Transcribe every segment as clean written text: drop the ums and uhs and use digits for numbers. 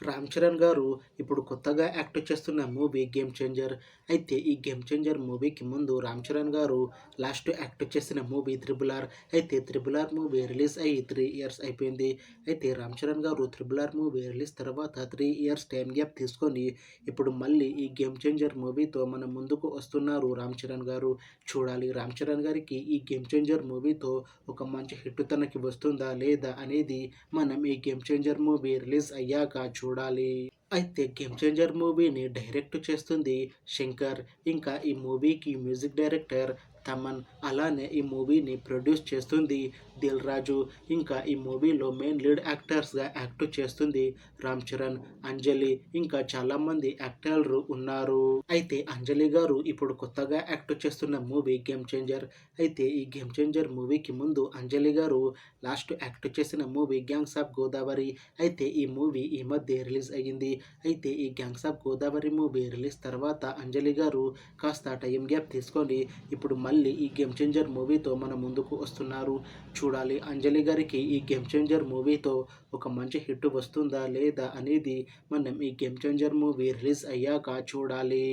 రామ్ చరణ్ గారు ఇప్పుడు కొత్తగా యాక్ట్ చేస్తున్న మూవీ 'గేమ్ చేంజర్'. అయితే ఈ 'గేమ్ చేంజర్' మూవీకి ముందు రామ్ చరణ్ గారు లాస్ట్ యాక్ట్ చేసిన మూవీ 'త్రిబుల్ ఆర్'. అయితే 'త్రిబుల్ ఆర్' మూవీ రిలీజ్ అయ్యి 3 ఇయర్స్ అయిపోయింది. అయితే రామ్ చరణ్ గారు 'త్రిబుల్ ఆర్' మూవీ రిలీజ్ తర్వాత 3 ఇయర్స్ టైం గ్యాప్ తీసుకొని ఇప్పుడు మళ్ళీ ఈ 'గేమ్ చేంజర్' మూవీతో మన ముందుకు వస్తున్నారు రామ్ చరణ్ గారు. చూడాలి రామ్ చరణ్ గారికి ఈ 'గేమ్ చేంజర్' మూవీతో ఒక మంచి హిట్ తనకి వస్తుందా లేదా అనేది మనం ఈ 'గేమ్ చేంజర్' మూవీ రిలీజ్ అయ్యాక చూడాలి. అయితే 'గేమ్ చేంజర్' మూవీని డైరెక్ట్ చేస్తుంది శంకర్. ఇంకా ఈ మూవీకి మ్యూజిక్ డైరెక్టర్ తమన్. అలానే ఈ మూవీని ప్రొడ్యూస్ చేస్తుంది దిల్ రాజు. ఇంకా ఈ మూవీలో మెయిన్ లీడ్ యాక్టర్స్గా యాక్ట్ చేస్తుంది రామ్ చరణ్, అంజలి, ఇంకా చాలామంది యాక్టర్లు ఉన్నారు. అయితే అంజలి గారు ఇప్పుడు కొత్తగా యాక్ట్ చేస్తున్న మూవీ 'గేమ్ చేంజర్'. అయితే ఈ 'గేమ్ చేంజర్' మూవీకి ముందు అంజలి గారు లాస్ట్ యాక్ట్ చేసిన మూవీ 'గ్యాంగ్స్ ఆఫ్ గోదావరి'. అయితే ఈ మూవీ ఈ మధ్య రిలీజ్ అయ్యింది. అయితే ఈ 'gangs of Godavari' movie release తర్వాత అంజలి గారు కాస్త టైం గ్యాప్ తీసుకొని ఇప్పుడు మళ్ళీ ఈ 'గేమ్ చేంజర్' మూవీతో మన ముందుకు వస్తున్నారు. చూడాలి అంజలి గారికి ఈ 'గేమ్ చేంజర్' మూవీతో ఒక మంచి హిట్ వస్తుందా లేదా అనేది మనం ఈ 'గేమ్ చేంజర్' మూవీ రిలీజ్ అయ్యాక చూడాలి.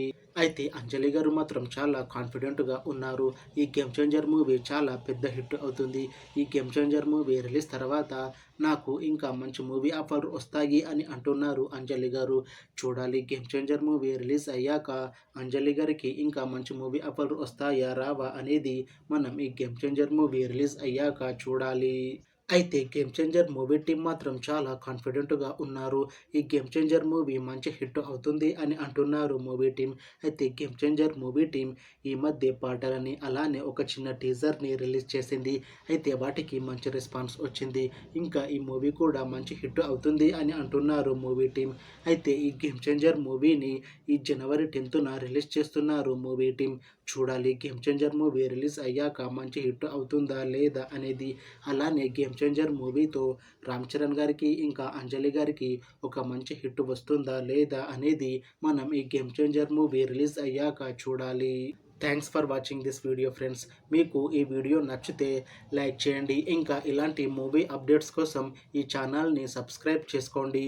అయితే అంజలి గారు మాత్రం చాలా కాన్ఫిడెంట్గా ఉన్నారు. ఈ 'గేమ్ చేంజర్' మూవీ చాలా పెద్ద హిట్ అవుతుంది. ఈ 'గేమ్ చేంజర్' మూవీ రిలీజ్ తర్వాత నాకు ఇంకా మంచి మూవీ ఆఫర్ వస్తాయి అని అంటున్నారు అంజలి గారు. చూడాలి 'గేమ్ చేంజర్' మూవీ రిలీజ్ అయ్యాక అంజలి గారికి ఇంకా మంచి మూవీ ఆఫర్ వస్తాయా రావా అనేది మనం ఈ 'గేమ్ చేంజర్' మూవీ రిలీజ్ అయ్యాక చూడాలి. అయితే 'గేమ్ చేంజర్' మూవీ టీం మాత్రం చాలా కాన్ఫిడెంట్గా ఉన్నారు. ఈ 'గేమ్ చేంజర్' మూవీ మంచి హిట్ అవుతుంది అని అంటున్నారు మూవీ టీం. అయితే 'గేమ్ చేంజర్' మూవీ టీం ఈ మధ్య పాటలని అలానే ఒక చిన్న టీజర్ని రిలీజ్ చేసింది. అయితే వాటికి మంచి రెస్పాన్స్ వచ్చింది. ఇంకా ఈ మూవీ కూడా మంచి హిట్ అవుతుంది అని అంటున్నారు మూవీ టీం. అయితే ఈ 'గేమ్ చేంజర్' మూవీని ఈ జనవరి 10న రిలీజ్ చేస్తున్నారు మూవీ టీం. చూడాలి 'గేమ్ చేంజర్' మూవీ రిలీజ్ అయ్యాక మంచి హిట్ అవుతుందా లేదా అనేది. అలానే 'గేమ్ చేంజర్' మూవీతో రామ్ చరణ్ గారికి ఇంకా అంజలి గారికి ఒక మంచి హిట్ వస్తుందా లేదా అనేది మనం ఈ 'గేమ్ చేంజర్' మూవీ రిలీజ్ అయ్యాక చూడాలి. Thanks for watching this video friends. మీకు ఈ వీడియో నచ్చితే లైక్ చేయండి. ఇంకా ఇలాంటి మూవీ అప్డేట్స్ కోసం ఈ ఛానల్ని సబ్స్క్రైబ్ చేసుకోండి.